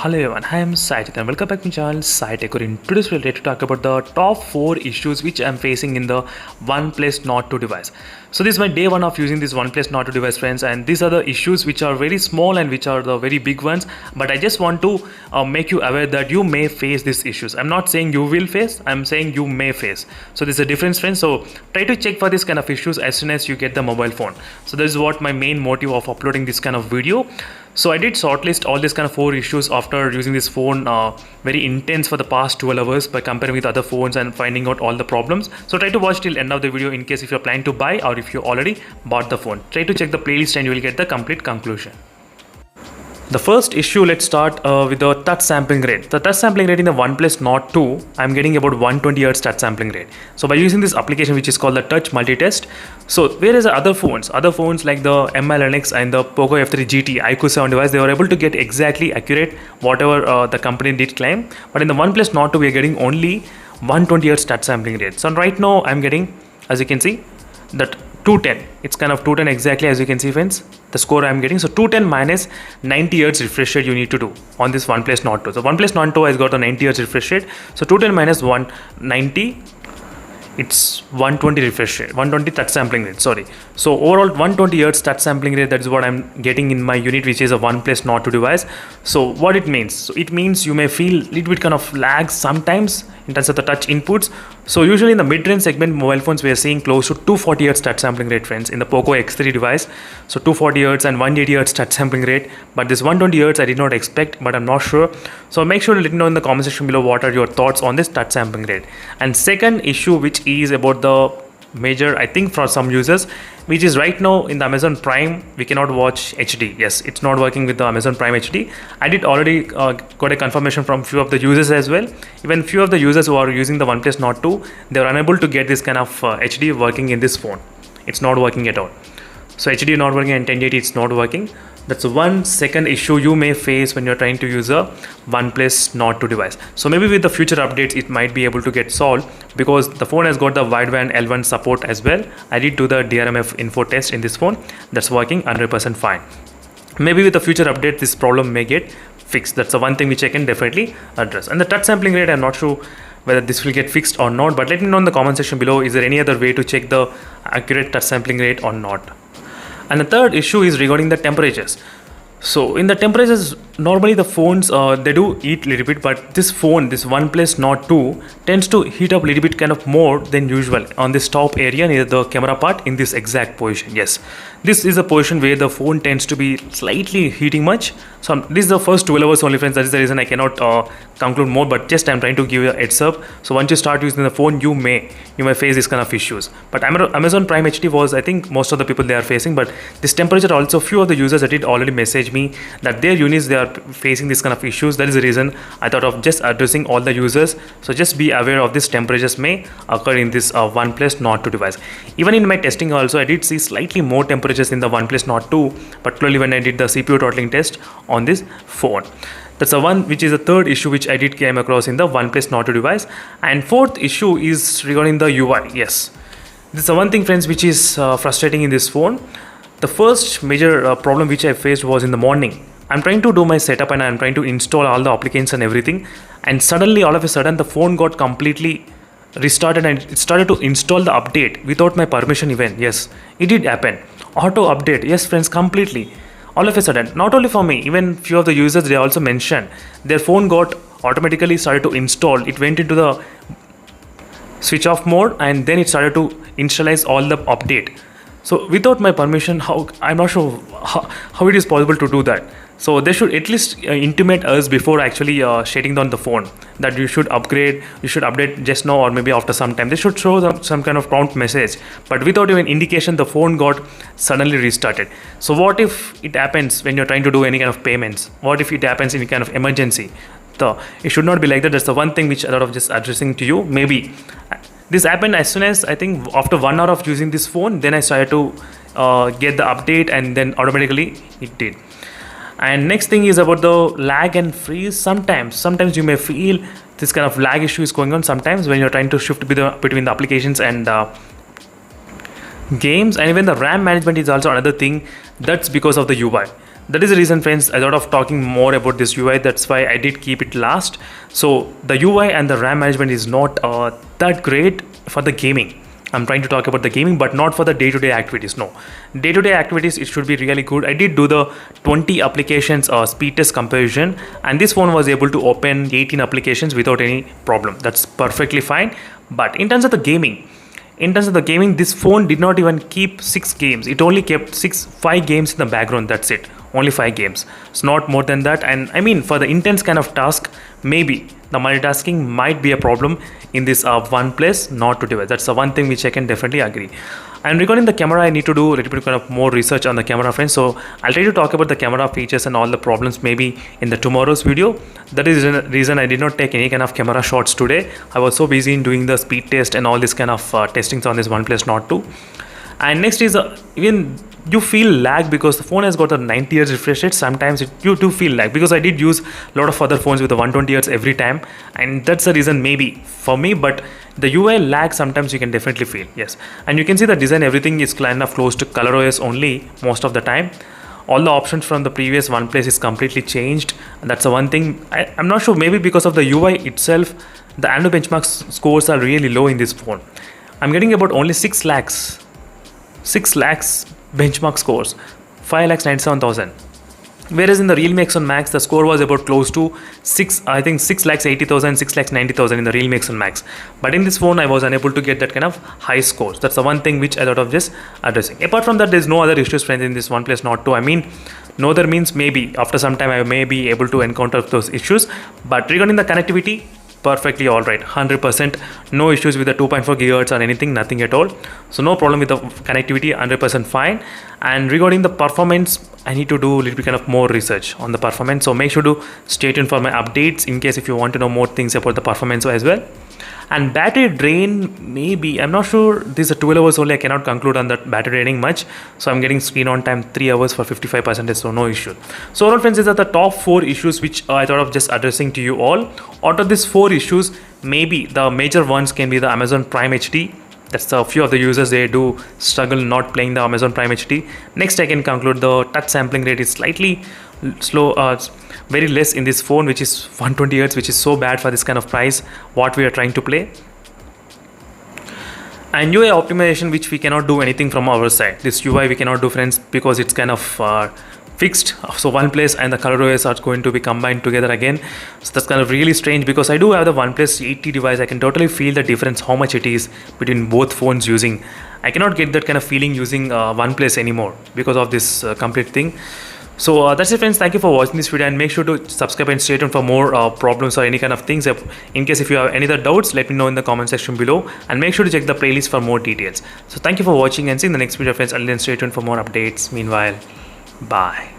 Hello everyone, I am Sajid and welcome back to my channel SciTech. In today's video, to talk about the top 4 issues which I am facing in the OnePlus Nord 2 device. So this is my day 1 of using this OnePlus Nord 2 device, friends, and these are the issues which are very small and which are the very big ones, but I just want to make you aware that you may face these issues. I'm not saying you will face, I'm saying you may face. So there's a difference, friends. So try to check for this kind of issues as soon as you get the mobile phone. So this is what my main motive of uploading this kind of video. So I did shortlist all these kind of 4 issues after using this phone very intense for the past 12 hours by comparing with other phones and finding out all the problems. So try to watch till end of the video in case if you're planning to buy or if you already bought the phone. Try to check the playlist and you will get the complete conclusion. The first issue, let's start with the touch sampling rate. The touch sampling rate in the OnePlus Nord 2, I'm getting about 120 Hz touch sampling rate. So by using this application which is called the Touch Multitest, so whereas the other phones like the Mi Linux and the POCO X8 GT iQOO 7 device, they were able to get exactly accurate whatever the company did claim. But in the OnePlus Nord 2, we are getting only 120 Hz touch sampling rate. So right now I'm getting, as you can see, that 210. It's kind of 210 exactly, as you can see, friends, the score I'm getting. So 210 minus 90 Hz refresh rate you need to do on this OnePlus Nord 2. So OnePlus Nord 2 has got a 90 Hz refresh rate. So 210 minus 190, it's 120 refresh rate, 120 touch sampling rate, sorry. So overall 120 Hz touch sampling rate, that is what I'm getting in my unit, which is a OnePlus Nord 2 device. So what it means? So it means you may feel a little bit kind of lag sometimes in terms of the touch inputs. So usually in the mid-range segment mobile phones, we are seeing close to 240 Hz touch sampling rate, friends, in the POCO X3 device. So 240 Hz and 180 Hz touch sampling rate. But this 120 Hz I did not expect, but I'm not sure. So make sure to let me know in the comment section below what are your thoughts on this touch sampling rate. And second issue, which is about the major, I think, for some users, which is right now in the Amazon Prime we cannot watch HD. Yes, it's not working with the Amazon Prime HD. I did already got a confirmation from few of the users as well. Even few of the users who are using the OnePlus Nord 2, they are unable to get this kind of HD working in this phone. It's not working at all. So HD not working and 1080 it's not working. That's one second issue you may face when you're trying to use a OnePlus Nord 2 device. So maybe with the future updates it might be able to get solved, because the phone has got the wideband L1 support as well. I did do the DRMF info test in this phone. That's working 100% fine. Maybe with the future update this problem may get fixed. That's the one thing which I can definitely address. And the touch sampling rate, I'm not sure whether this will get fixed or not, but let me know in the comment section below, is there any other way to check the accurate touch sampling rate or not. And the third issue is regarding the temperatures. So in the temperatures, normally the phones they do eat a little bit, but this phone, this OnePlus Nord 2, tends to heat up a little bit kind of more than usual on this top area near the camera part, in this exact position. Yes, this is a position where the phone tends to be slightly heating much. So this is the first 12 hours only, friends. That is the reason I cannot conclude more, but just I'm trying to give you a heads up. So once you start using the phone, you may face this kind of issues. But Amazon Prime HD was, I think, most of the people they are facing. But this temperature also, few of the users that did already message me that their units, they are facing this kind of issues. That is the reason I thought of just addressing all the users. So just be aware of this temperatures may occur in this OnePlus Nord 2 device. Even in my testing also, I did see slightly more temperatures in the OnePlus Nord 2, particularly when I did the CPU throttling test on this phone. That's the one which is the third issue which I did came across in the OnePlus Nord 2 device. And fourth issue is regarding the UI. Yes, this is the one thing, friends, which is frustrating in this phone. The first major problem which I faced was in the morning. I'm trying to do my setup and I'm trying to install all the applications and everything, and suddenly all of a sudden the phone got completely restarted and it started to install the update without my permission even. Yes, it did happen. Auto update. Yes, friends, completely. All of a sudden, not only for me, even few of the users, they also mentioned their phone got automatically started to install. It went into the switch off mode and then it started to initialize all the update. So without my permission, I'm not sure how it is possible to do that. So they should at least intimate us before actually shutting down the phone that you should upgrade, you should update just now or maybe after some time. They should show some kind of prompt message, but without even indication the phone got suddenly restarted. So what if it happens when you're trying to do any kind of payments? What if it happens in any kind of emergency? So it should not be like that. That's the one thing which I thought of just addressing to you. Maybe this happened as soon as, I think, after 1 hour of using this phone, then I started to get the update and then automatically it did. And next thing is about the lag and freeze. Sometimes you may feel this kind of lag issue is going on sometimes when you're trying to shift between the applications and games. And even the RAM management is also another thing. That's because of the UI. That is the reason, friends, I thought of talking more about this UI. That's why I did keep it last. So the UI and the RAM management is not that great for the gaming. I'm trying to talk about the gaming, but not for the day-to-day activities. No, day-to-day activities, it should be really good. I did do the 20 applications speed test comparison, and this phone was able to open 18 applications without any problem. That's perfectly fine. But in terms of the gaming, this phone did not even keep 6 games. It only kept 5 games in the background. That's it. Only 5 games. It's not more than that. And I mean, for the intense kind of task, maybe the multitasking might be a problem in this OnePlus Nord 2 device. That's the one thing which I can definitely agree. And regarding the camera, I need to do a little bit kind of more research on the camera, friends. So I'll try to talk about the camera features and all the problems maybe in the tomorrow's video. That is the reason I did not take any kind of camera shots today. I was so busy in doing the speed test and all this kind of testings on this OnePlus Nord 2. And next is even you feel lag because the phone has got a 90 Hz refresh rate. Sometimes you do feel lag because I did use a lot of other phones with the 120 Hz every time, and that's the reason maybe for me. But the UI lag sometimes you can definitely feel, yes. And you can see the design, everything is kind of close to ColorOS only most of the time. All the options from the previous OnePlus is completely changed, and that's the one thing. I'm not sure, maybe because of the UI itself, the annual benchmark scores are really low in this phone. I'm getting about only 6 lakhs benchmark scores, 5,97,000. Whereas in the Realme X1 Max, the score was about close to 6,80,000, 6,90,000 in the Realme X1 Max. But in this phone, I was unable to get that kind of high scores. That's the one thing which I thought of just addressing. Apart from that, there's no other issues, friends, in this OnePlus Nord 2. I mean, no other means maybe after some time I may be able to encounter those issues. But regarding the connectivity, perfectly all right, 100%, no issues with the 2.4 gigahertz or anything, nothing at all. So no problem with the connectivity, 100% fine. And regarding the performance, I need to do a little bit kind of more research on the performance. So make sure to stay tuned for my updates in case if you want to know more things about the performance as well. And battery drain, maybe, I'm not sure, this is 12 hours only, I cannot conclude on that battery draining much. So I'm getting screen on time 3 hours for 55%, so no issue. So overall, friends, these are the top 4 issues which I thought of just addressing to you all. Out of these 4 issues, maybe the major ones can be the Amazon Prime HD. That's a few of the users, they do struggle not playing the Amazon Prime HD. Next, I can conclude the touch sampling rate is slightly slow, very less in this phone, which is 120 Hz, which is so bad for this kind of price what we are trying to play. And UI optimization, which we cannot do anything from our side. This UI we cannot do, friends, because it's kind of fixed. So OnePlus and the ColorOS are going to be combined together again. So that's kind of really strange because I do have the OnePlus 8T device. I can totally feel the difference, how much it is between both phones using. I cannot get that kind of feeling using OnePlus anymore because of this complete thing. So that's it, friends. Thank you for watching this video, and make sure to subscribe and stay tuned for more problems or any kind of things. In case if you have any other doubts, let me know in the comment section below, and make sure to check the playlist for more details. So thank you for watching, and see you in the next video, friends. Until then, stay tuned for more updates. Meanwhile, bye.